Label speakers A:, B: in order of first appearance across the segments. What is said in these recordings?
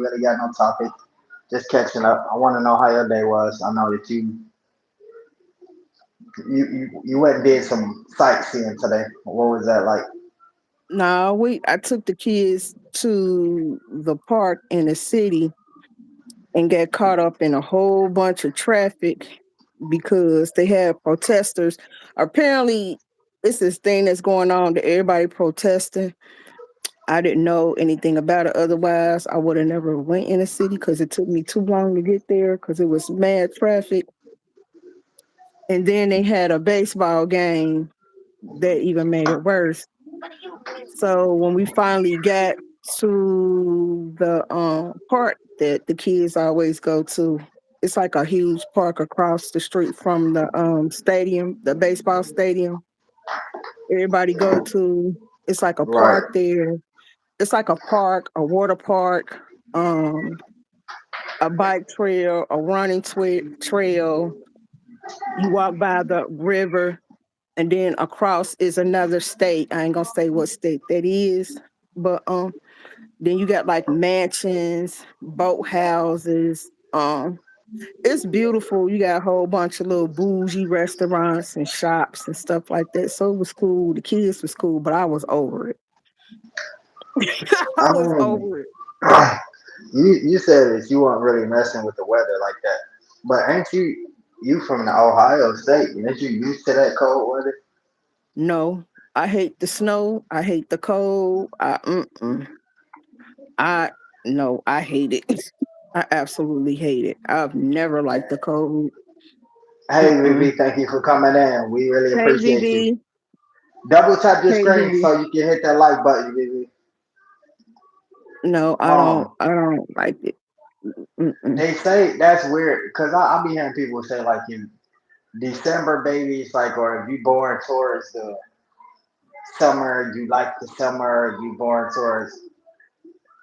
A: ain't really got no topic. Just catching up. I want to know how your day was. I know that you went and did some sightseeing today. What was that like?
B: No, I took the kids to the park in the city and got caught up in a whole bunch of traffic because they had protesters. Apparently, it's this thing that's going on that everybody protesting. I didn't know anything about it. Otherwise, I would have never went in the city because it took me too long to get there because it was mad traffic. And then they had a baseball game that even made it worse. So when we finally got to the park that the kids always go to, it's like a huge park across the street from the stadium, the baseball stadium. Everybody go to. It's like a
A: Right.
B: park there. It's like a park, a water park, um, a bike trail, a running trail. You walk by the river, and then across is another state. I ain't gonna say what state that is, but then you got like mansions, boat houses. It's beautiful. You got a whole bunch of little bougie restaurants and shops and stuff like that. So it was cool. The kids was cool, but I was over it. I
A: I
B: was
A: mean,
B: over it.
A: you said that you weren't really messing with the weather like that, but ain't you from the Ohio State? Ain't you used to that cold weather?
B: No, I hate the snow. I hate the cold. I no, I hate it. I absolutely hate it. I've never liked the cold.
A: Hey,
B: Mm-mm.
A: VV, thank you for coming in. We really
B: Hey,
A: appreciate you.
B: VV.
A: Double tap your
B: Hey,
A: screen
B: VV.
A: so you can hit that like button, VV.
B: No, I don't.
A: Um,
B: I don't like it. Mm-mm.
A: they say that's weird because I be hearing people say like in December babies, like, or if you born towards the summer, you like the summer, you born towards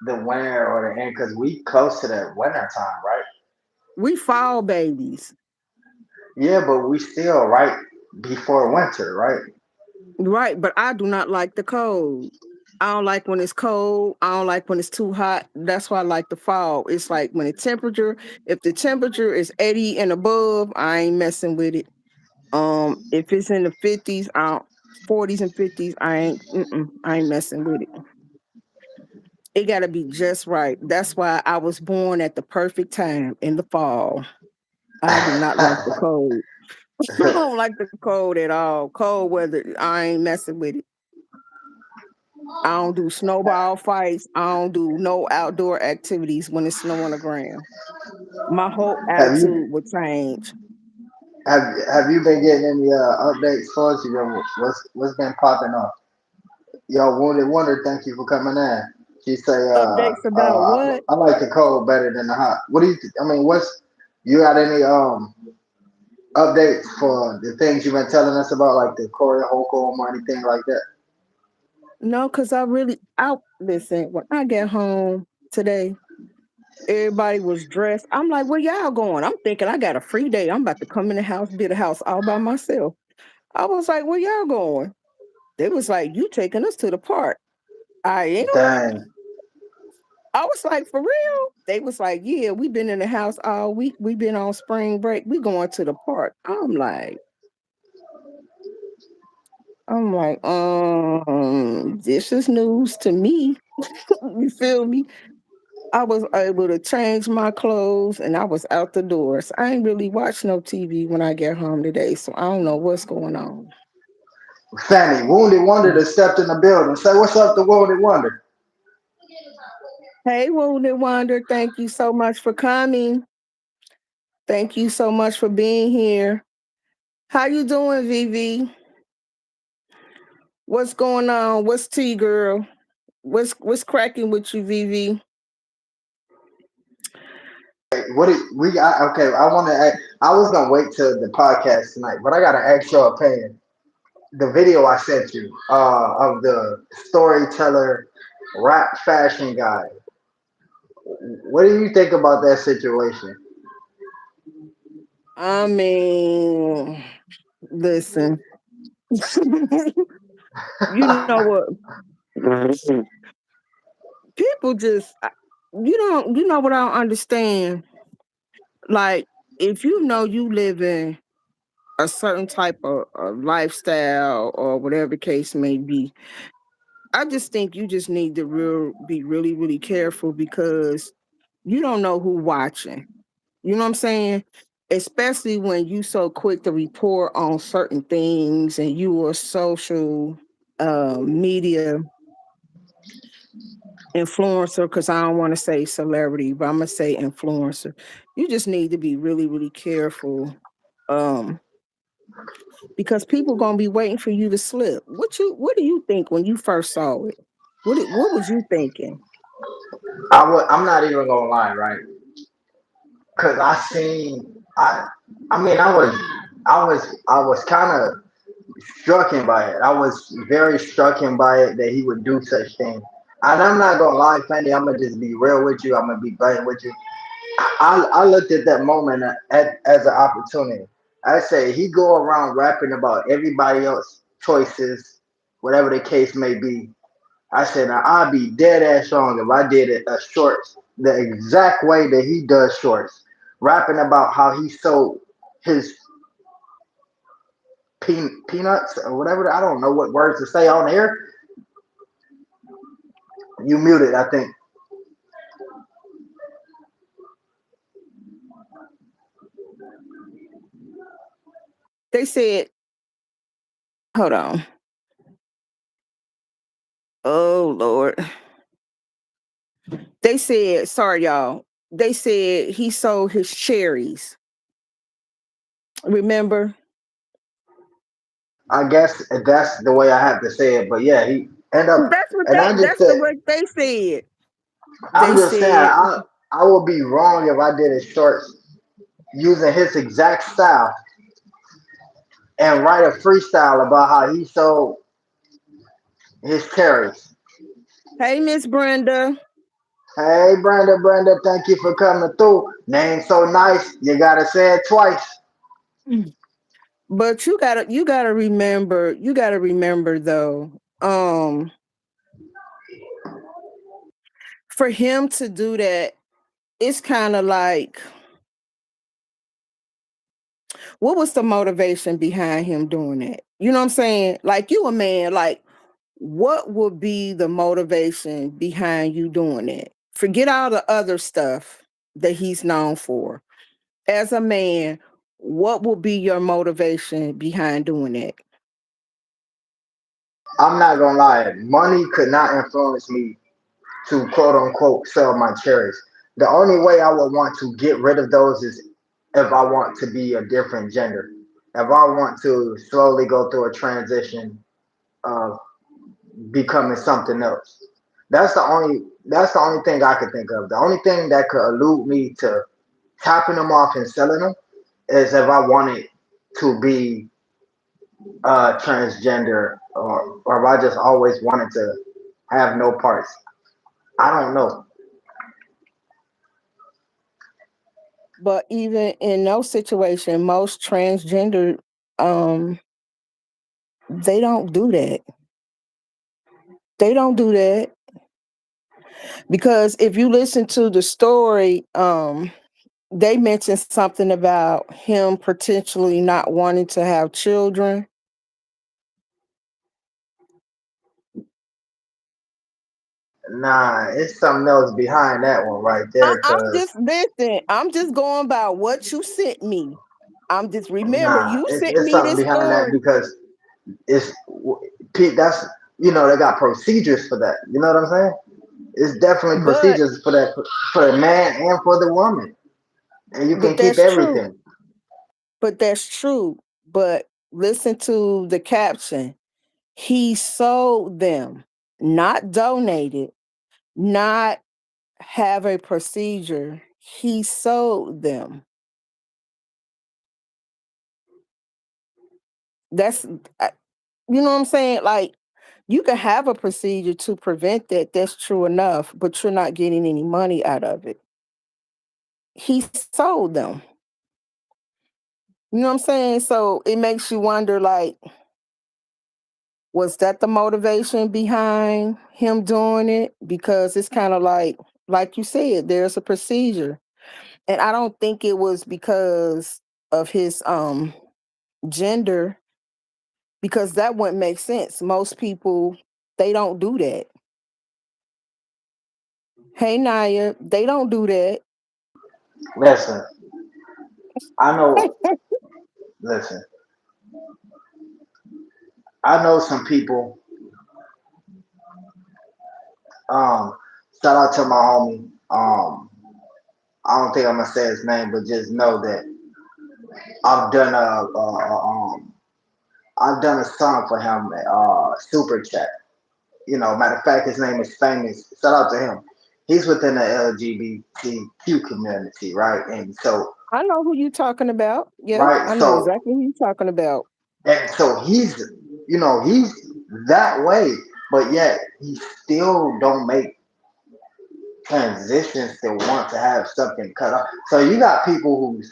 A: the winter or the end, because we close to the winter time, right?
B: We fall babies,
A: Yeah, but we still right before winter, right?
B: right? But I do not like the cold. I don't like when it's cold. I don't like when it's too hot. That's why I like the fall. It's like when the temperature, if the temperature is 80 and above, I ain't messing with it. If it's in the 50s, 40s and 50s, I ain't messing with it. It got to be just right. That's why I was born at the perfect time in the fall. I do not like the cold. I don't like the cold at all. Cold weather, I ain't messing with it. I don't do snowball fights. I don't do no outdoor activities when it's snow on the ground. My whole
A: have
B: attitude
A: you
B: would change.
A: have you been getting any updates for us? You know, what's been popping up? Yo, Wounded Wonder, thank you for coming in. She say,
B: Updates about what?
A: I like the cold better than the hot. What do you? I mean, what's you got any updates for the things you've been telling us about, like the Corey Holcomb or anything like that?
B: No, because I listen, when I get home today, everybody was dressed. I'm like, where y'all going? I'm thinking I got a free day. I'm about to come in the house, be the house all by myself. I was like, where y'all going? They was like, you taking us to the park. I am.
A: Dang.
B: I was like, for real? They was like, yeah, we been in the house all week. We been on spring break. We going to the park. I'm like, this is news to me. You feel me? I was able to change my clothes and I was out the door. So I ain't really watch no TV when I get home today. So I don't know what's going on.
A: Fanny, Wounded Wonder that stepped in the building. Say what's up to Wounded Wonder.
B: Hey, Wounded Wonder, thank you so much for coming. Thank you so much for being here. How you doing, Vivi? What's going on? What's tea, girl? What's cracking with you, Vivi?
A: We got? Okay, I want to. I was gonna wait till the podcast tonight, but I got to ask your opinion. The video I sent you of the storyteller rap fashion guy. What do you think about that situation?
B: I mean, listen. You know what? People just. you know what I don't understand? Like, if you know you live in a certain type of lifestyle or whatever the case may be, I just think you just need to be really, really careful because you don't know who watching. You know what I'm saying? Especially when you so quick to report on certain things and you are social media influencer, because I don't want to say celebrity, but I'm gonna say influencer. You just need to be really, really careful. Um, because people gonna be waiting for you to slip. What do you think when you first saw it? What was you thinking?
A: I'm not even gonna lie, right? Cause I seen, I mean, I was kind of strucken by it. I was very strucken by it that he would do such thing. And I'm not gonna lie, Fendi. I'm gonna just be real with you. I'm gonna be blunt with you. I looked at that moment as an opportunity. I say he go around rapping about everybody else choices, whatever the case may be. I said, now I'd be dead ass wrong if I did it a shorts the exact way that he does shorts, rapping about how he sold his peanuts or whatever. I don't know what words to say on here. You muted, I think.
B: They said, hold on. Oh Lord. They said, sorry y'all. They said he sold his cherries. Remember?
A: I guess that's the way I have to say it. But yeah, he end up, and I just
B: That's the
A: said,
B: what they said.
A: I'm
B: They
A: just saying,
B: said,
A: I would be wrong if I did his shorts using his exact style and write a freestyle about how he sold his cherries.
B: hey Miss Brenda.
A: Hey, Brenda, thank you for coming through. Name so nice, you gotta say it twice.
B: But you gotta remember though, for him to do that, it's kind of like, what was the motivation behind him doing that? You know what I'm saying? Like, you a man, like, what would be the motivation behind you doing that? Forget all the other stuff that he's known for. As a man, what will be your motivation behind doing that?
A: I'm not gonna lie, money could not influence me to quote unquote sell my cherries. The only way I would want to get rid of those is if I want to be a different gender. If I want to slowly go through a transition of becoming something else. That's the only thing I could think of. The only thing that could elude me to topping them off and selling them is if I wanted to be transgender or if I just always wanted to have no parts. I don't know.
B: But even in no situation, most transgender, um, they don't do that. They don't do that because if you listen to the story, they mentioned something about him potentially not wanting to have children.
A: Nah, it's something else behind that one right there.
B: I'm
A: Cause
B: just listen. I'm just going by what you sent me. I'm just remember
A: nah,
B: you sent
A: it's
B: me
A: something
B: this
A: behind that
B: story,
A: because it's Pete. That's they got procedures for that. You know what I'm saying? It's definitely
B: but
A: procedures for that for the man and for the woman, and you can keep
B: that's true.
A: everything.
B: But that's true. But listen to the caption. He sold them, not donated, not have a procedure. He sold them. That's you know what I'm saying? Like, you can have a procedure to prevent that. That's true enough, but you're not getting any money out of it. He sold them. You know what I'm saying? So it makes you wonder, like, was that the motivation behind him doing it? Because it's kind of like Like you said, there's a procedure. And I don't think it was because of his gender, because that wouldn't make sense. Most people, they don't do that. Hey Naya, they don't do that.
A: Listen, I know. Listen, I know some people. Um, Shout out to my homie. I don't think I'm gonna say his name, but just know that I've done I've done a song for him, Super Chat. You know, matter of fact, his name is Famous. Shout out to him. He's within the LGBTQ community, right?
B: I know who you talking about. Yeah,
A: Right,
B: I know exactly who you talking about.
A: he's, he's that way, but yet he still don't make transitions to want to have something cut off. So you got people who's,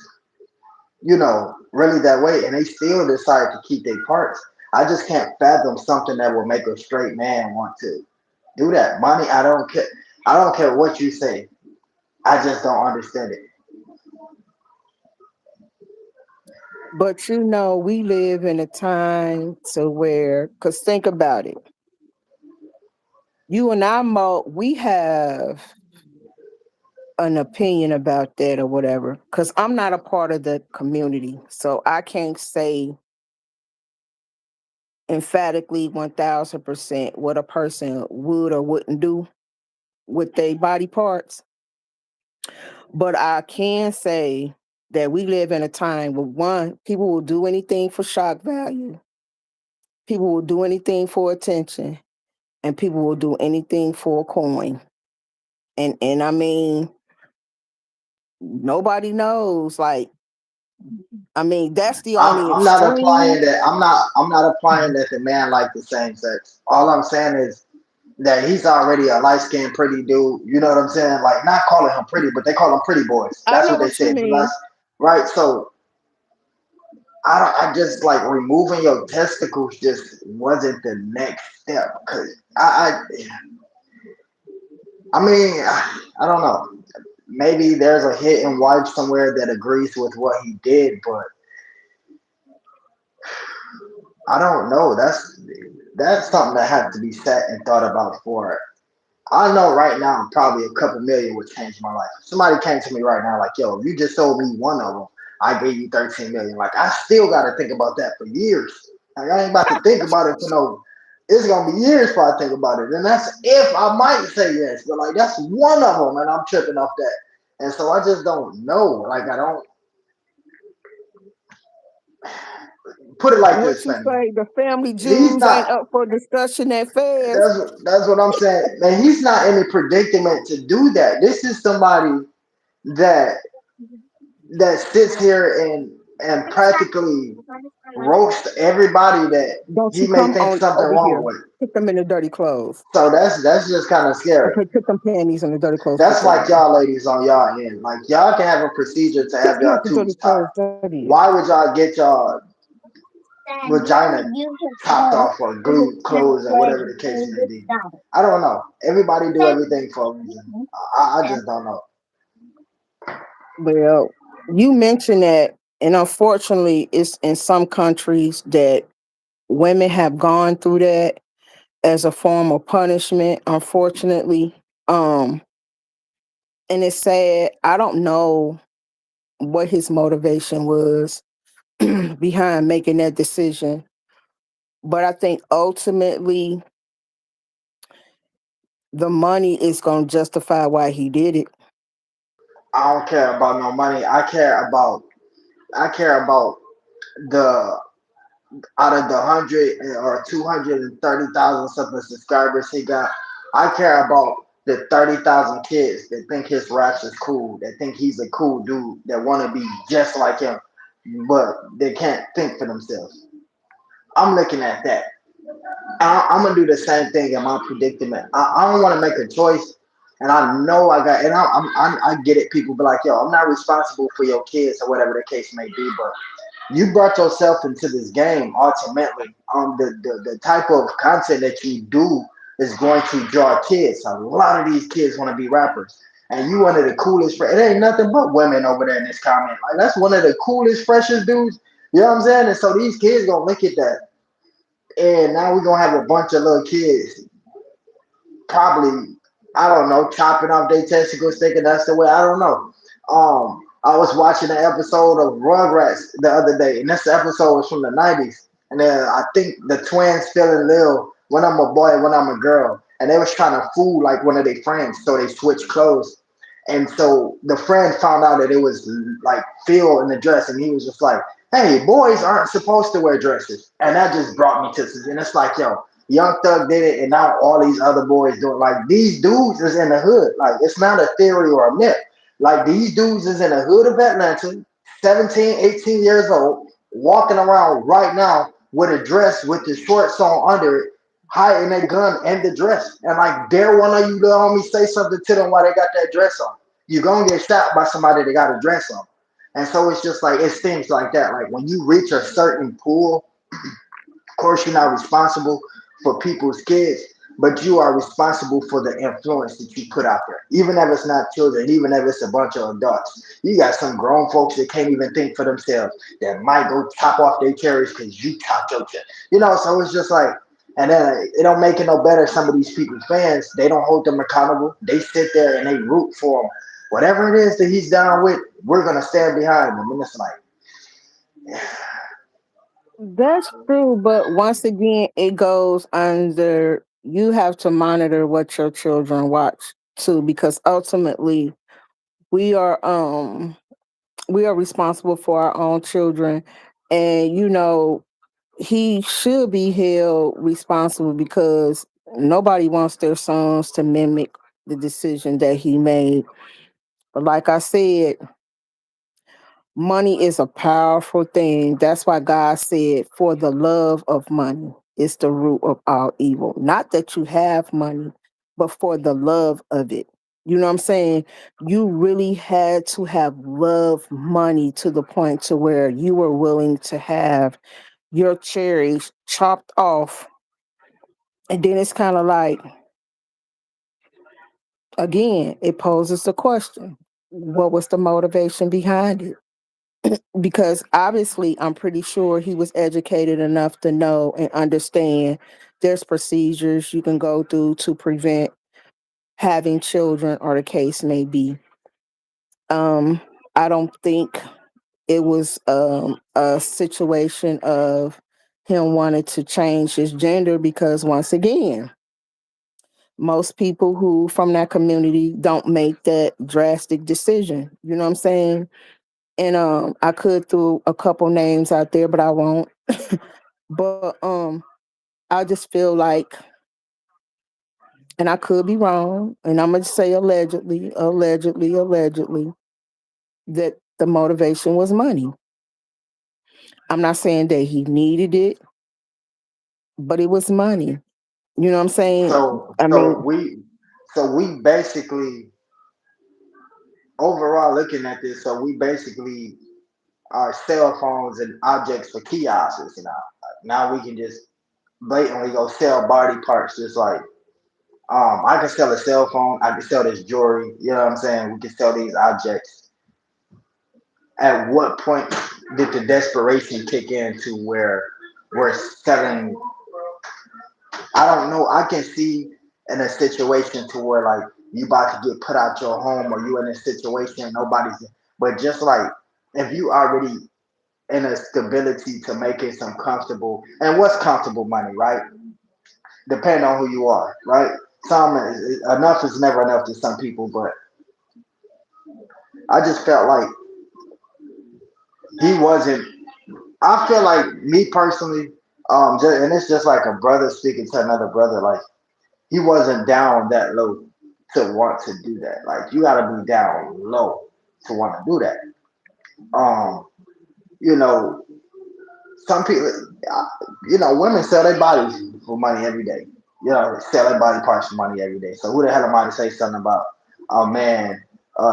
A: really that way, and they still decide to keep their parts. I just can't fathom something that will make a straight man want to do that. Money, I don't care. I don't care what you say. I just don't understand it.
B: But we live in a time to where, because think about it, you and I, Mo, we have an opinion about that or whatever. Because I'm not a part of the community, so I can't say emphatically 1000% what a person would or wouldn't do with their body parts. But I can say that we live in a time where, one, people will do anything for shock value, people will do anything for attention, and people will do anything for a coin. And I mean, nobody knows. Like, I mean, that's the only
A: I'm not
B: extreme.
A: applying that. I'm not applying that the man like the same sex. All I'm saying is that he's already a light skinned pretty dude. You know what I'm saying? Like not calling him pretty, but they call him pretty boys.
B: I
A: That's
B: know
A: what they
B: what you
A: said. You guys,
B: mean.
A: right? So I just like removing your testicles just wasn't the next step because I mean I don't know. Maybe there's a hidden wife somewhere that agrees with what he did, but I don't know. That's something that had to be sat and thought about for. I know right now probably a couple million would change my life. If somebody came to me right now like, yo, you just sold me one of them, I gave you 13 million. Like I still gotta think about that for years. Like I ain't about to think about it for no. It's gonna be years before I think about it, and that's if I might say yes. But like that's one of them, and I'm tripping off that. And so I just don't know. Like I don't put it like
B: What
A: this,
B: you
A: family.
B: say? The family
A: He's
B: jewels
A: not.
B: ain't up for discussion that fast.
A: That's what I'm saying. Man, he's not in a predicament to do that. This is somebody that that sits here and practically roast everybody that
B: Don't
A: he
B: you
A: may
B: come
A: think
B: on
A: something
B: over
A: wrong
B: here.
A: with.
B: Put them in the dirty clothes.
A: So that's just kind of scary.
B: Okay, put them panties in the dirty clothes. Put
A: That's
B: them
A: like
B: in.
A: y'all ladies on y'all end. Like y'all can have a procedure to have
B: You
A: y'all
B: have the dirty
A: tubes
B: clothes
A: topped.
B: dirty.
A: Why would y'all get y'all vagina topped off or glued closed or whatever the case may be? I don't know. Everybody do everything for a reason. I just don't know.
B: Well, you mentioned that, and unfortunately, it's in some countries that women have gone through that as a form of punishment. Unfortunately, um, and it's sad. I don't know what his motivation was behind making that decision, but I think ultimately the money is going to justify why he did it.
A: I don't care about no money. I care about the out of the 100 or 230,000 something subscribers he got. I care about the 30,000 kids that think his raps is cool, that think he's a cool dude, that want to be just like him, but they can't think for themselves. I'm looking at that. I'm gonna do the same thing in my predicament. I don't want to make a choice, and I know I got, and I get it. People be like, "Yo, I'm not responsible for your kids or whatever the case may be," but you brought yourself into this game ultimately. The type of content that you do is going to draw kids. A lot of these kids want to be rappers. And you one of the coolest. It ain't nothing but women over there in this comment. Like that's one of the coolest, freshest dudes. You know what I'm saying? And so these kids gonna look at that, and now we gonna have a bunch of little kids probably, I don't know, chopping off their testicles, thinking that's the way. I don't know. I was watching an episode of Rugrats the other day, and this episode was from the '90s, and then I think the twins feeling Lil when I'm a boy, when I'm a girl, and they was trying to fool like one of their friends, so they switched clothes. And so the friend found out that it was like Phil in the dress, and he was just like, "Hey, boys aren't supposed to wear dresses," and that just brought me to, and it's like, yo, Young Thug did it, and now all these other boys do it. Like these dudes is in the hood. Like it's not a theory or a myth. Like these dudes is in the hood of Atlanta, 17, 18 years old, walking around right now with a dress with the shorts on under it, hiding a gun and the dress. And like dare one of you little homies say something to them while they got that dress on. You're gonna get shot by somebody that got a dress on. And so it's just like it's things like that. Like when you reach a certain pool, of course, you're not responsible for people's kids, but you are responsible for the influence that you put out there. Even if it's not children, even if it's a bunch of adults, you got some grown folks that can't even think for themselves that might go chop off their cherries because you chopped your cherry. You know, so it's just like, and then it don't make it no better. Some of these people's fans, they don't hold them accountable. They sit there and they root for him. Whatever it is that he's down with, we're gonna stand behind him. And it's like,
B: That's true, but once again, it goes under you have to monitor what your children watch too, because ultimately we are um we are responsible for our own children, and he should be held responsible because nobody wants their sons to mimic the decision that he made. But like I said, money is a powerful thing. That's why God said, for the love of money is the root of all evil. Not that you have money, but for the love of it. You know what I'm saying? You really had to have love money to the point to where you were willing to have your cherries chopped off. And then it's kind of like, again, it poses the question, what was the motivation behind it? Because obviously I'm pretty sure he was educated enough to know and understand there's procedures you can go through to prevent having children or the case may be. um I don't think it was a situation of him wanting to change his gender, because once again, most people who from that community don't make that drastic decision. You know what I'm saying? And I could throw a couple names out there, but I won't. But I just feel like, and I could be wrong, and I'm gonna say allegedly, that the motivation was money. I'm not saying that he needed it, but it was money. You know what I'm saying?
A: so
B: I
A: so
B: mean,
A: we so we basically overall looking at this, so we basically are cell phones and objects for kiosks now. Now we can just blatantly go sell body parts, just like I can sell a cell phone, I can sell this jewelry. You know what I'm saying? We can sell these objects. At what point did the desperation kick in to where we're selling? I don't know. I can see in a situation to where like you about to get put out your home or you in a situation nobody's. But just like if you already in a stability to make it some comfortable, and what's comfortable money, right? Depending on who you are, right? Some enough is never enough to some people, but I just felt like he wasn't. I feel like me personally, and it's just like a brother speaking to another brother. Like he wasn't down that low to want to do that. Like you got to be down low to want to do that. Um, you know, some people, women sell their bodies for money every day. You know, they sell their body parts for money every day. So who the hell am I to say something about a man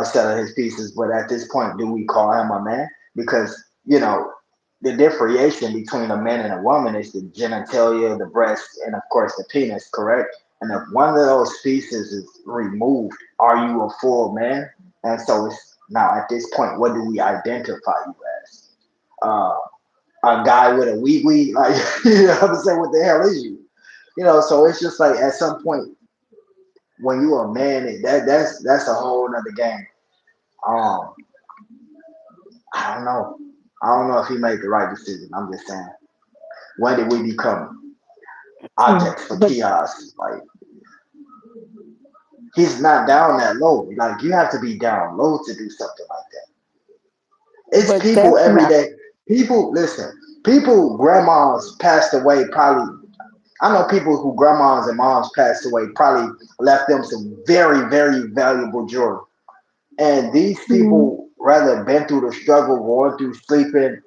A: selling his pieces? But at this point, do we call him a man? Because the differentiation between a man and a woman is the genitalia, the breast, and of course the penis. Correct? And if one of those pieces is removed, are you a full man? And so it's now at this point, what do we identify you as? Uh, a guy with a wee wee, like you know what I'm saying? What the hell is you? You know, so it's just like at some point when you a man, that's a whole nother game. Um, I don't know. I don't know if he made the right decision. I'm just saying. When did we become objects for
B: But
A: kiosks? Like he's not down that low. Like you have to be down low to do something like that. It's
B: but
A: people
B: that's
A: every
B: not.
A: day. People listen. People grandmas passed away probably. I know people who grandmas and moms passed away probably left them some very very valuable jewelry. And these
B: Mhm.
A: people rather been through the struggle, going through sleeping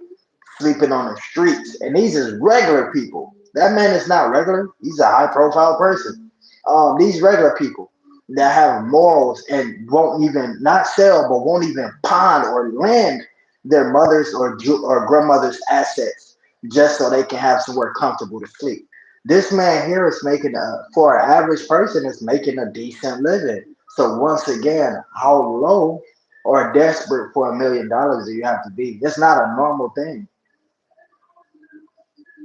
A: on the streets. And these is regular people. That man is not regular. He's a high profile person. These regular people that have morals and won't even not sell, but won't even pawn or lend their mothers or grandmother's assets just so they can have somewhere comfortable to sleep. This man here is making for an average person is making a decent living. So once again, how low or desperate for $1 million do you have to be? It's not a normal thing.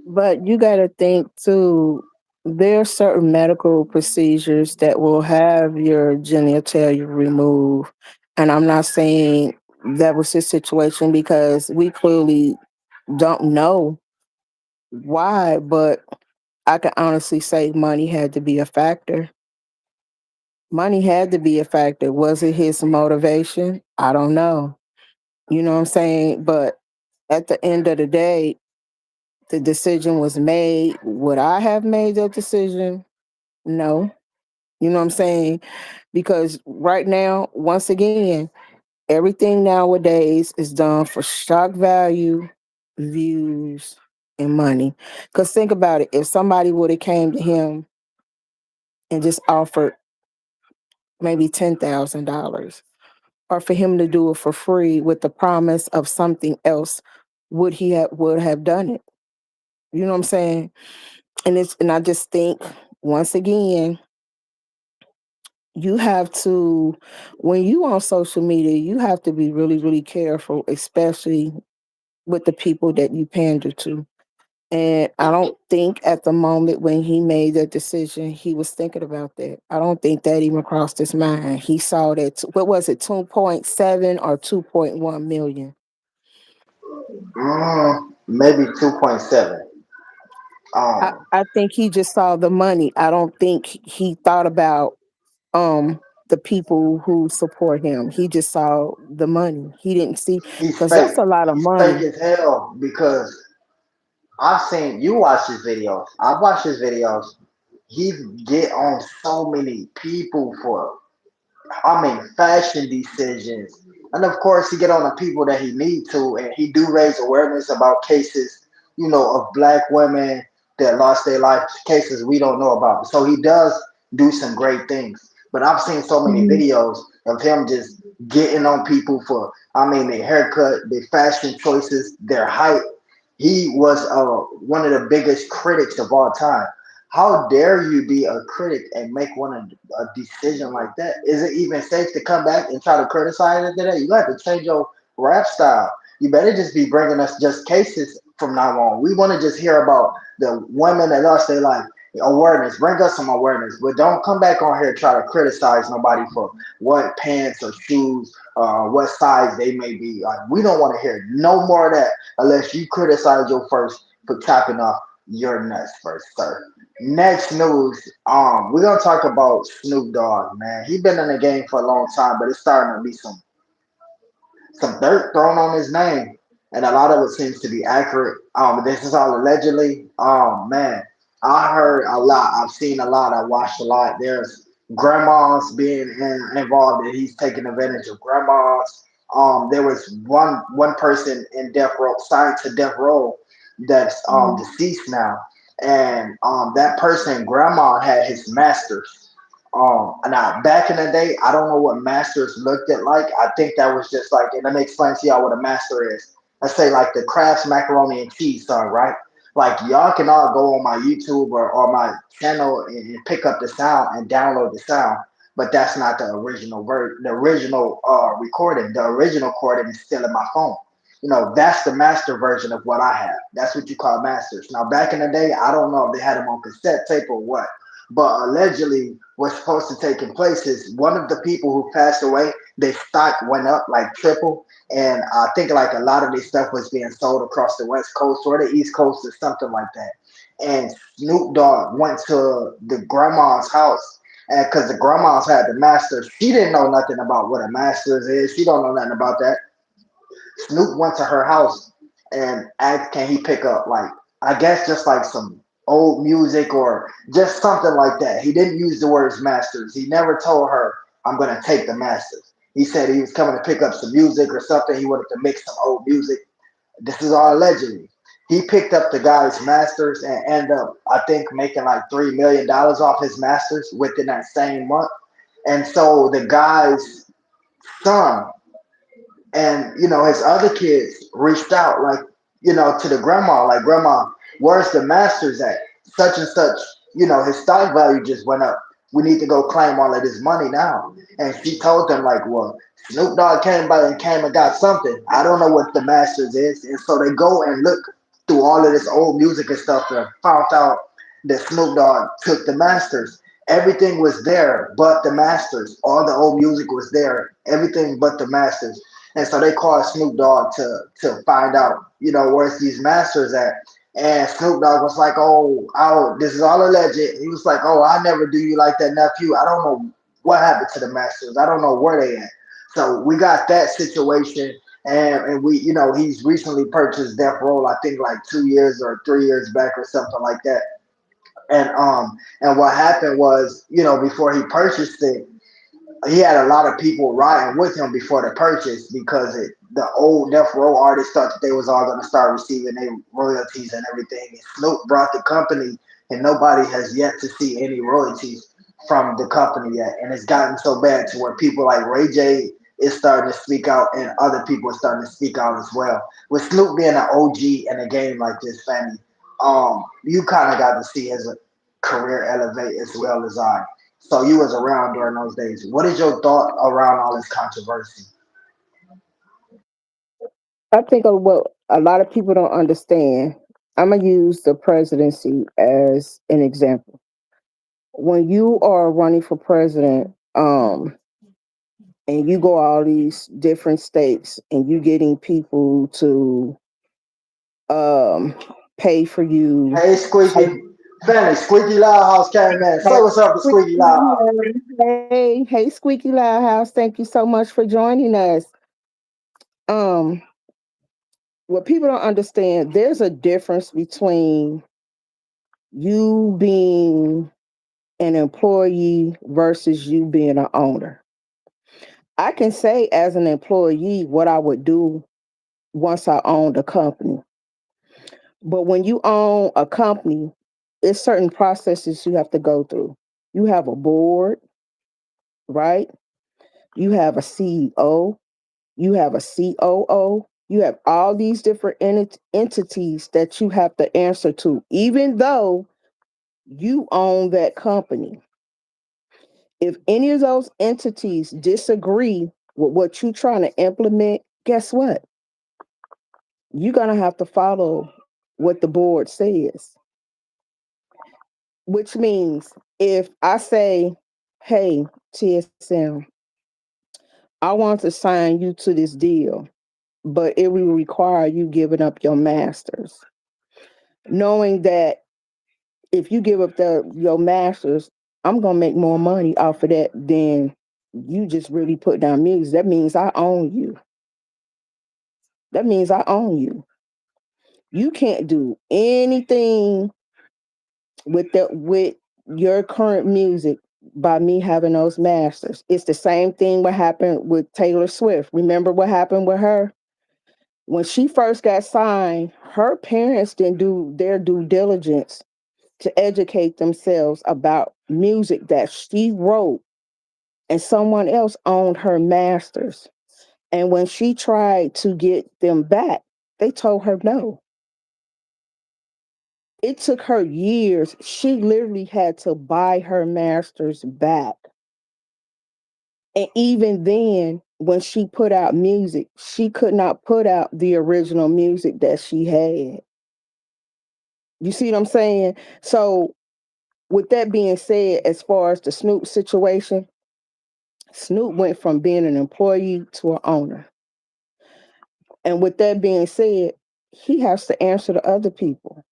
B: But you got to think too. There are certain medical procedures that will have your genitalia removed, and I'm not saying that was his situation because we clearly don't know why. But I can honestly say money had to be a factor. Money had to be a factor. Was it his motivation? I don't know. You know what I'm saying? But at the end of the day, the decision was made. Would I have made that decision? No. You know what I'm saying? Because right now, once again, everything nowadays is done for shock value, views, and money. Because think about it, if somebody would have came to him and just offered maybe $10,000, or for him to do it for free with the promise of something else, would have done it? You know what I'm saying? And I just think once again, you have to, when you on social media, you have to be really, really careful, especially with the people that you pander to. And I don't think at the moment when he made that decision, he was thinking about that. I don't think that even crossed his mind. He saw that, what was it, 2.7 or 2.1 million?
A: Maybe 2.7. Um,
B: I think he just saw the money. I don't think he thought about the people who support him. He just saw the money. He didn't see,
A: he's
B: because
A: fake.
B: that's a lot of
A: He's fake
B: money.
A: as hell because I've seen you watch his videos. I've watched his videos. He get on so many people for fashion decisions. And of course, he get on the people that he need to, and he do raise awareness about cases, of black women that lost their life, cases we don't know about. So he does do some great things. But I've seen so many
B: Mhm.
A: videos of him just getting on people for, their haircut, their fashion choices, their height. He was one of the biggest critics of all time. How dare you be a critic and make a decision like that? Is it even safe to come back and try to criticize it today? You have to change your rap style. You better just be bringing us just cases from now on. We want to just hear about the women that lost their life. Awareness, bring us some awareness, but don't come back on here and try to criticize nobody for what pants or shoes, what size they may be. Like, we don't want to hear no more of that unless you criticize your first for chopping off your nuts first, sir. Next news, we're gonna talk about Snoop Dogg, man. He been in the game for a long time, but it's starting to be some dirt thrown on his name, and a lot of it seems to be accurate. This is all allegedly. Man, I heard a lot. I've seen a lot. I watched a lot. There's grandmas being involved, and he's taking advantage of grandmas. There was one person in death row, signed to death row, that's
B: Mhm.
A: deceased now, and that person, grandma, had his masters. Now back in the day, I don't know what masters looked at like. I think that was just like, and let me explain to y'all what a master is. Let's say like the Kraft's macaroni and cheese song, right? Like y'all can all go on my YouTube or my channel and pick up the sound and download the sound, but that's not the original the original recording. The original recording is still in my phone. That's the master version of what I have. That's what you call masters. Now, back in the day, I don't know if they had them on cassette tape or what, but allegedly, what's supposed to take in place is one of the people who passed away, their stock went up like triple, and I think like a lot of this stuff was being sold across the West Coast or the East Coast or something like that. And Snoop Dogg went to the grandma's house, and because the grandma's had the masters, she didn't know nothing about what a masters is. She don't know nothing about that. Snoop went to her house and asked, can he pick up, like, I guess just like some old music or just something like that. He didn't use the words masters. He never told her, I'm going to take the masters. He said he was coming to pick up some music or something. He wanted to mix some old music. This is all allegedly. He picked up the guy's masters and ended up, I think, making like $3 million off his masters within that same month. And so the guy's son and his other kids reached out, like, to the grandma, like, grandma, where's the masters at? Such and such, his stock value just went up. We need to go claim all of this money now. And she told them, like, well, Snoop Dogg came by and came and got something. I don't know what the masters is. And so they go and look through all of this old music and stuff and found out that Snoop Dogg took the masters. Everything was there but the masters. All the old music was there, everything but the masters. And so they called Snoop Dogg to find out, where's these masters at. And Snoop Dogg was like, oh, this is all alleged. He was like, oh, I never do you like that, nephew. I don't know what happened to the masters. I don't know where they at. So we got that situation. And we, he's recently purchased Death Roll, I think like 2 years or 3 years back or something like that. And what happened was, before he purchased it, he had a lot of people riding with him before the purchase because the old Death Row artists thought that they was all going to start receiving their royalties and everything. And Snoop brought the company, and nobody has yet to see any royalties from the company yet. And it's gotten so bad to where people like Ray J is starting to speak out, and other people are starting to speak out as well. With Snoop being an OG in a game like this, family, you kind of got to see his career elevate as well as I. So you was around during those days. What is your thought around all this controversy?
B: I think of what a lot of people don't understand. I'm gonna use the presidency as an example. When you are running for president, and you go all these different states, and you getting people to um, pay for you.
A: Hey, Squeaky. Family, Squeaky Loud House came in. Say what's up to Squeaky Loud House.
B: Hey, Squeaky Loud House! Thank you so much for joining us. Um, what people don't understand, there's a difference between you being an employee versus you being an owner. I can say as an employee what I would do once I owned a company. But when you own a company, it's certain processes you have to go through. You have a board, right? You have a CEO, you have a COO, you have all these different entities that you have to answer to, even though you own that company. If any of those entities disagree with what you're trying to implement, guess what? You're going to have to follow what the board says, which means if I say, hey, TSM, I want to sign you to this deal, but it will require you giving up your masters, knowing that if you give up your masters, I'm gonna make more money off of that than you just really put down music. That means I own you. That means I own you. You can't do anything with your current music by me having those masters. It's the same thing what happened with Taylor Swift. Remember what happened with her? When she first got signed, her parents didn't do their due diligence to educate themselves about music that she wrote, and someone else owned her masters. And when she tried to get them back, they told her no. It took her years. She literally had to buy her masters back. And even then, when she put out music, she could not put out the original music that she had. You see what I'm saying? So, with that being said, as far as the Snoop situation, Snoop went from being an employee to an owner. And with that being said, he has to answer to other people.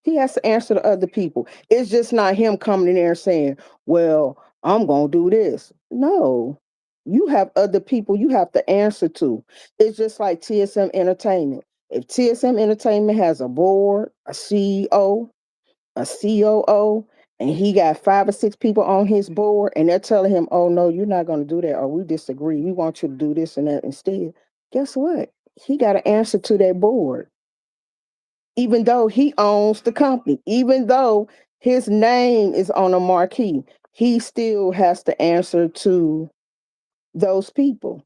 B: He has to answer to other people. It's just not him coming in there saying, well, I'm going to do this. No, you have other people you have to answer to. It's just like TSM Entertainment. If TSM Entertainment has a board, a CEO, a COO, and he got 5 or 6 people on his board, and they're telling him, oh, no, you're not going to do that, or we disagree. We want you to do this and that instead. Guess what? He got to answer to that board even though he owns the company, even though his name is on a marquee, he still has to answer to those people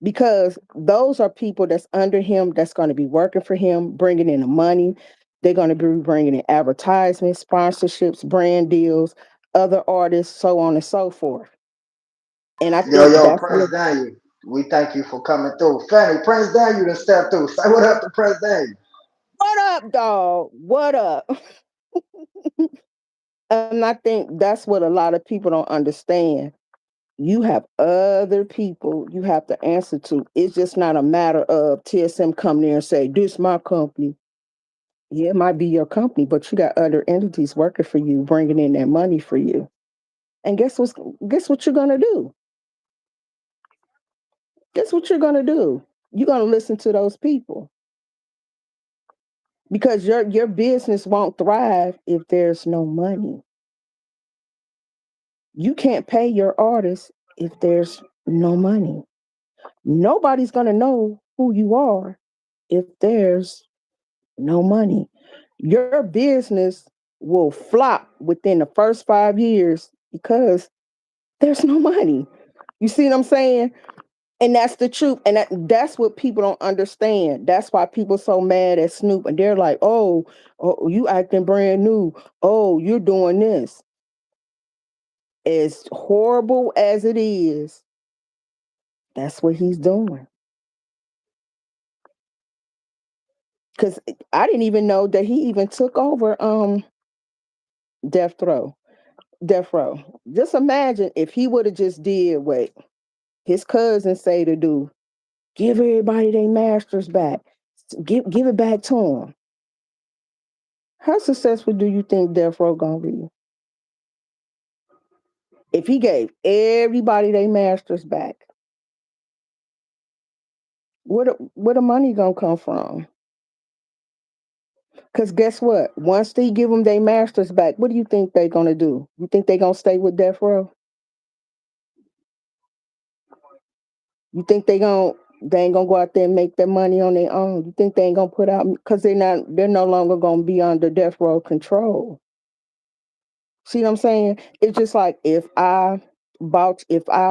B: because those are people that's under him that's going to be working for him, bringing in the money. They're going to be bringing in advertisements, sponsorships, brand deals, other artists, so on and so forth. And I
A: Yo,
B: think
A: yo,
B: that's
A: Prince
B: what.
A: Daniel. We thank you for coming through. Fanny, Prince Daniel done stepped through. Say what up to Prince Daniel.
B: What up, dog? What up? And I think that's what a lot of people don't understand. You have other people you have to answer to. It's just not a matter of TSM coming there and say, this my company. Yeah, it might be your company, but you got other entities working for you, bringing in that money for you. And guess what you're gonna do? Guess what you're gonna do? You're gonna listen to those people because your business won't thrive if there's no money. You can't pay your artists if there's no money. Nobody's gonna know who you are if there's no money. Your business will flop within the first 5 years because there's no money. You see what I'm saying? And that's the truth. And that's what people don't understand. That's why people so mad at Snoop and they're like, oh, you acting brand new. Oh, you're doing this. As horrible as it is, that's what he's doing. Because I didn't even know that he even took over Death Row. Death Row. Just imagine if he would have just did what his cousins say to do. Give everybody their masters back. Give it back to them. How successful do you think Death Row gonna be? If he gave everybody their masters back, where the money gonna come from? Because guess what? Once they give them their masters back, what do you think they gonna do? You think they gonna stay with Death Row? You think they ain't gonna go out there and make their money on their own? You think they ain't gonna put out because they're no longer gonna be under death row control. See what I'm saying? It's just like if I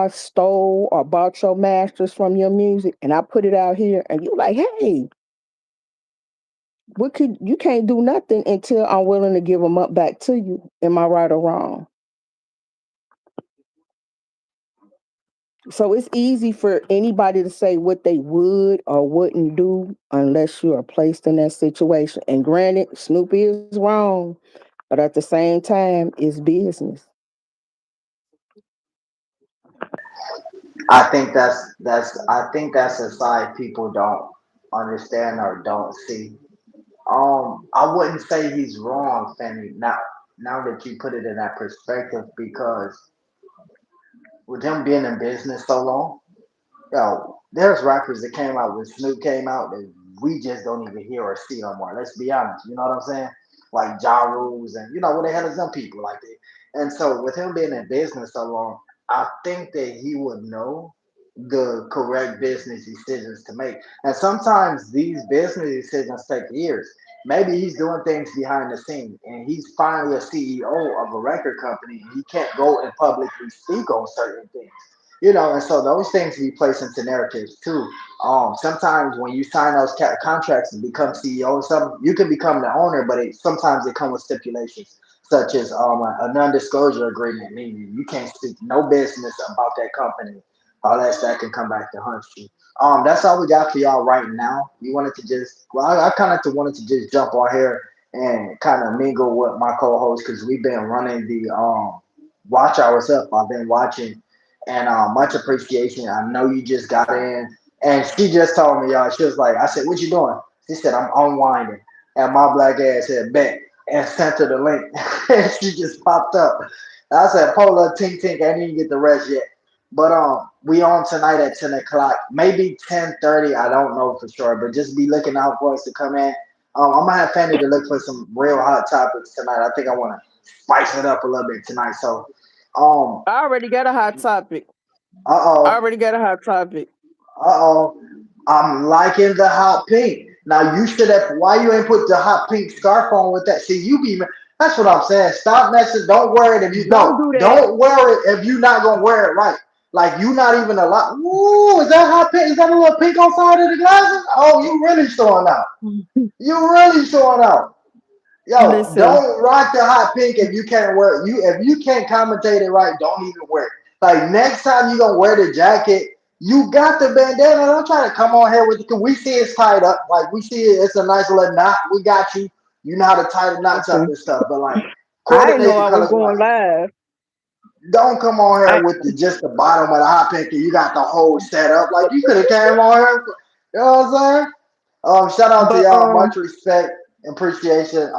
B: stole or bought your masters from your music and I put it out here and you like, hey, what could you can't do nothing until I'm willing to give them up back to you. Am I right or wrong? So it's easy for anybody to say what they would or wouldn't do unless you are placed in that situation. And granted, Snoopy is wrong, but at the same time, it's business.
A: I think that's a side people don't understand or don't see. I wouldn't say he's wrong, Fanny. Now that you put it in that perspective, because with him being in business so long, yo, there's rappers that came out when Snoop came out that we just don't even hear or see no more. Let's be honest. You know what I'm saying? Like Ja Rules and what the hell is them people like that. And so with him being in business so long, I think that he would know the correct business decisions to make. And sometimes these business decisions take years. Maybe he's doing things behind the scene and he's finally a CEO of a record company and he can't go and publicly speak on certain things. And so those things be placed into narratives too. Sometimes when you sign those contracts and become CEO, some you can become the owner, but sometimes it comes with stipulations such as a non-disclosure agreement, meaning you can't speak no business about that company unless that can come back to hunt you. That's all we got for y'all right now. You wanted to just, well, I kind of wanted to just jump on here and kind of mingle with my co-host because we've been running the watch hours up. I've been watching and much appreciation. I know you just got in, and she just told me, y'all. She was like, I said, "What you doing?" She said, "I'm unwinding," and my black ass said, "Bet," and sent her the link. And she just popped up. I said, "Pola, tink tink." I didn't even get the rest yet, but we on tonight at 10 o'clock, maybe 10:30. I don't know for sure, but just be looking out for us to come in. I'm gonna have Fanny to look for some real hot topics tonight. I think I want to spice it up a little bit tonight. So, um,
B: I already got a hot topic.
A: uh
B: I
A: oh.
B: already got a hot topic.
A: Uh-oh. I'm liking the hot pink. Now you should have. Why you ain't put the hot pink scarf on with that? See, you be. That's what I'm saying. Stop messing. Don't wear it if you
B: Don't
A: no.
B: do that.
A: Don't wear it if you not gonna wear it right. Like you not even a lot. Ooh, is that hot pink? Is that a little pink on side of the glasses? Oh, you really showing out. You really showing out. Yo,
B: Listen,
A: don't rock the hot pink if you can't wear it. If you can't commentate it right, don't even wear it. Like next time you gonna wear the jacket, you got the bandana. Don't try to come on here with it. Cause we see it's tied up. Like we see it, it's a nice little knot. We got you. You know how to tie the knots up
B: listen.
A: and stuff. But like
B: I didn't
A: coordinate
B: know
A: the
B: I was
A: colors right.
B: going live.
A: Don't come on
B: I
A: here with just the bottom of the hot pink and you got the whole setup. Like you could have came on here. You know what I'm saying? Shout out to
B: but
A: y'all. Much respect and appreciation.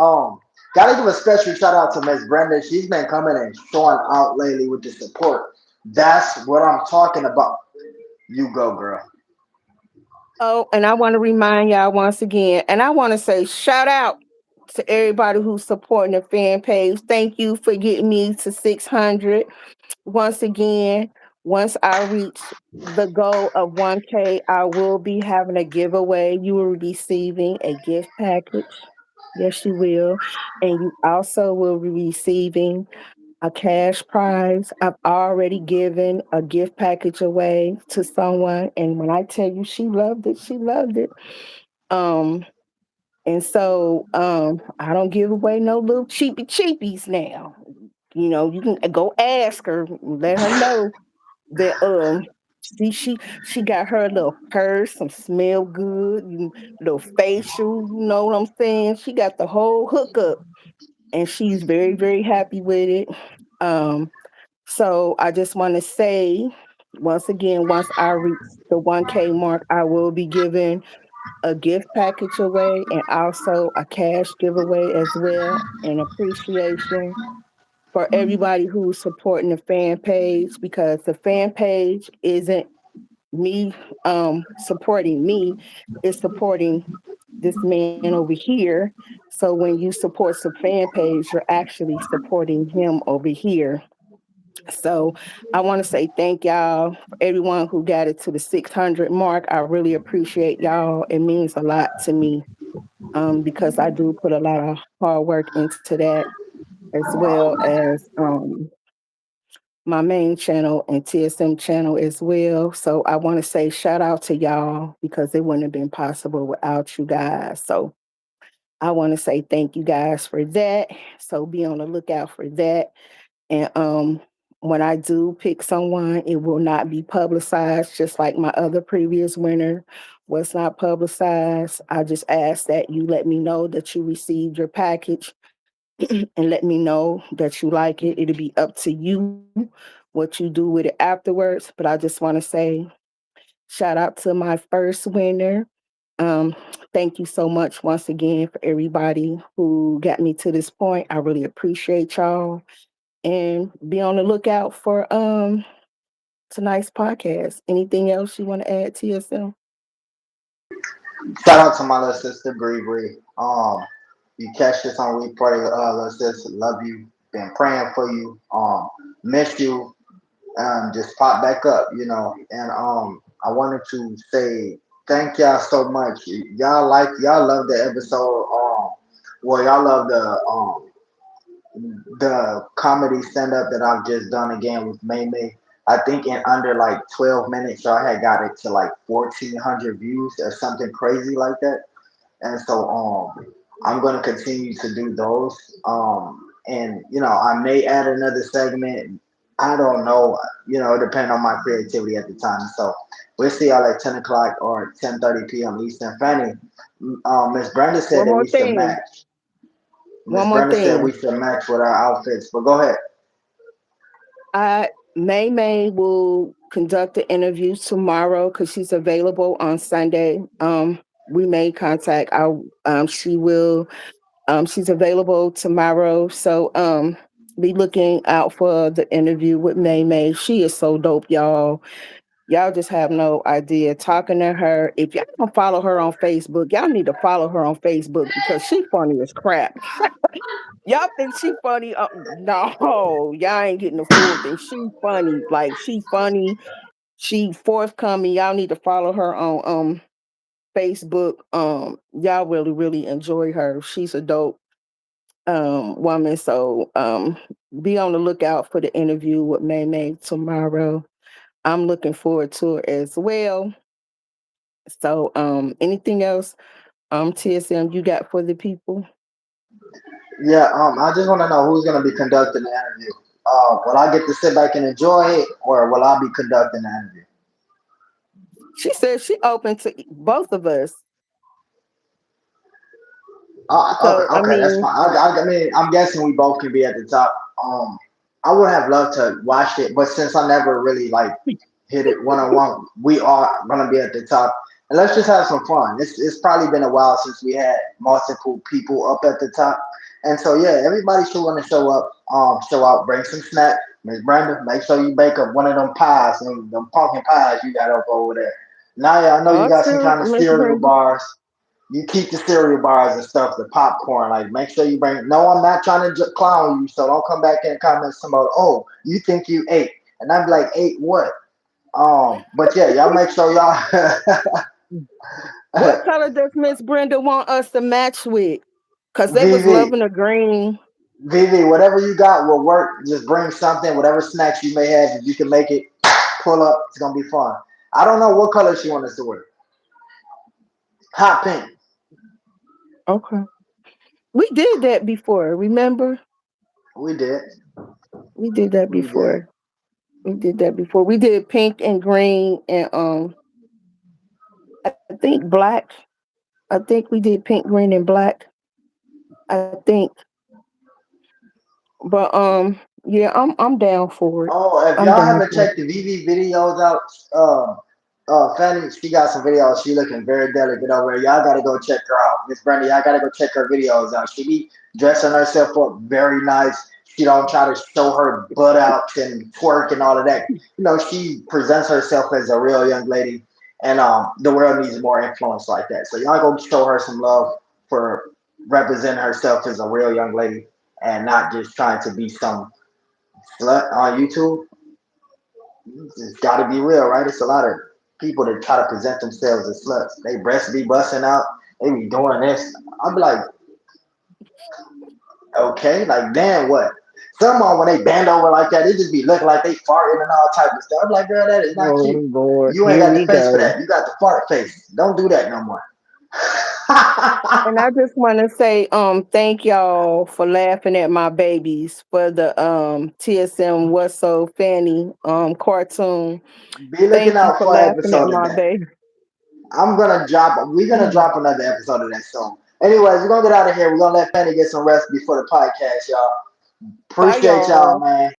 A: Gotta give a special shout out to Miss Brenda. She's been coming and showing out lately with the support. That's what I'm talking about. You go, girl.
B: oh, and I want to remind y'all once again, and I want to say shout out to everybody who's supporting the fan page. Thank you for getting me to 600. Once again, once I reach the goal of 1K, I will be having a giveaway. You will be receiving a gift package. Yes, you will. And you also will be receiving a cash prize. I've already given a gift package away to someone. And when I tell you she loved it, she loved it. Um, and so I don't give away no little cheapies now. You know, you can go ask her, let her know that she got her little purse, some smell good, little facial, you know what I'm saying? She got the whole hookup and she's very, very happy with it. Um, so I just want to say once again, once I reach the 1K mark, I will be giving a gift package away and also a cash giveaway as well in appreciation for everybody who's supporting the fan page because the fan page isn't me supporting me, it's supporting this man over here. So when you support the fan page, you're actually supporting him over here. So I want to say thank y'all for everyone who got it to the 600 mark. I really appreciate y'all. It means a lot to me because I do put a lot of hard work into that as well as my main channel and TSM channel as well. So I want to say shout out to y'all because it wouldn't have been possible without you guys. So I want to say thank you guys for that. So be on the lookout for that. And when I do pick someone, it will not be publicized, just like my other previous winner was not publicized. I just ask that you let me know that you received your package and let me know that you like it. It'll be up to you what you do with it afterwards. But I just want to say shout out to my first winner. Um, Thank you so much once again for everybody who got me to this point. I really appreciate y'all. And be on the lookout for tonight's podcast. Anything else you want to add, TSM?
A: Shout out to my little sister Bree Bree. You catch this on replay, little sister. Love you. Been praying for you. Miss you. Just pop back up, And I wanted to say thank y'all so much. Y'all love the episode. Well, y'all love the comedy stand up that I've just done again with May May. I think in under like 12 minutes, so I had got it to like 1,400 views or something crazy like that. And so I'm gonna continue to do those. And I may add another segment. I don't know. Depending on my creativity at the time. So we'll see y'all at 10 o'clock or 10:30 p.m. Eastern. Fanny, Miss Brenda said
B: One
A: that
B: more
A: we should
B: thing.
A: match.
B: One
A: Miss
B: more
A: Brenda said we
B: thing.
A: should match with our outfits. But go ahead.
B: I May will conduct the interviews tomorrow because she's available on Sunday. We made contact. She will. She's available tomorrow, so be looking out for the interview with May May. She is so dope, y'all. Y'all just have no idea. Talking to her, if y'all don't follow her on Facebook, y'all need to follow her on Facebook because she funny as crap. Y'all think she funny? No, y'all ain't getting the full thing. She funny, like she funny. She forthcoming. Y'all need to follow her on Facebook. Y'all really really enjoy her. She's a dope woman. So be on the lookout for the interview with May May tomorrow. I'm looking forward to it as well. So anything else TSM you got for the people?
A: Yeah. I just want to know who's gonna be conducting the interview. Will I get to sit back and enjoy it, or will I be conducting the interview?
B: She said she open to both of us.
A: Okay,
B: So I
A: okay, that's
B: mean,
A: fine. I mean, I'm guessing we both can be at the top. I would have loved to watch it, but since I never really like hit it one on one, we are gonna be at the top. And let's just have some fun. It's probably been a while since we had multiple people up at the top, and so yeah, everybody should want to show up. Show out, bring some snacks. Miss Brenda, make sure you bake up one of them pies, them pumpkin pies you got up over there. Naya, I know you got some
B: also
A: kind of
B: Miss
A: cereal
B: Brenda.
A: bars. You keep the cereal bars and stuff, the popcorn. Like, make sure you bring. No, I'm not trying to clown you, so don't come back in and comment about, oh, you think you ate, and I'm like, ate what? But yeah, y'all make sure y'all.
B: What color does Miss Brenda want us to match with? Cause they was
A: VV,
B: loving the green.
A: VV, whatever you got will work. Just bring something, whatever snacks you may have. If you can make it, pull up. It's gonna be fun. I don't know what color she wants us to wear. Hot pink.
B: Okay. We did that before, remember?
A: We did.
B: We did that
A: We did.
B: before. We did that before. We did pink and green and I think black. I think we did pink, green, and black. I think. But yeah, I'm down for it.
A: Oh, if
B: I'm
A: y'all
B: down
A: haven't
B: for it.
A: checked the VV videos out, Fanny, she got some videos. She looking very delicate over there. Y'all gotta go check her out. Miss Brenda, y'all gotta go check her videos out. She be dressing herself up very nice. She don't try to show her butt out and twerk and all of that. She presents herself as a real young lady, and the world needs more influence like that. So y'all go show her some love for representing herself as a real young lady and not just trying to be some slut on YouTube. It's got to be real, right? It's a lot of people that try to present themselves as sluts. They breasts be busting out. They be doing this. I'm like, okay, like damn, what? Some on when they bend over like that, it just be looking like they farting and all type of stuff. I'm like, girl, that is not
B: Oh
A: cute.
B: Lord,
A: You ain't
B: here
A: got the
B: we
A: face for
B: go.
A: that. You got the fart face. Don't do that no more.
B: And I just want to say, thank y'all for laughing at my babies for the TSM What's So Fanny cartoon.
A: Be looking
B: Thank you
A: out
B: for
A: for an
B: laughing at
A: episode of
B: my
A: that.
B: baby.
A: I'm gonna drop. We're gonna drop another episode of that soon. Anyways, we're gonna get out of here. We're gonna let Fanny get some rest before the podcast, y'all.
B: Bye
A: Appreciate y'all,
B: y'all.
A: man.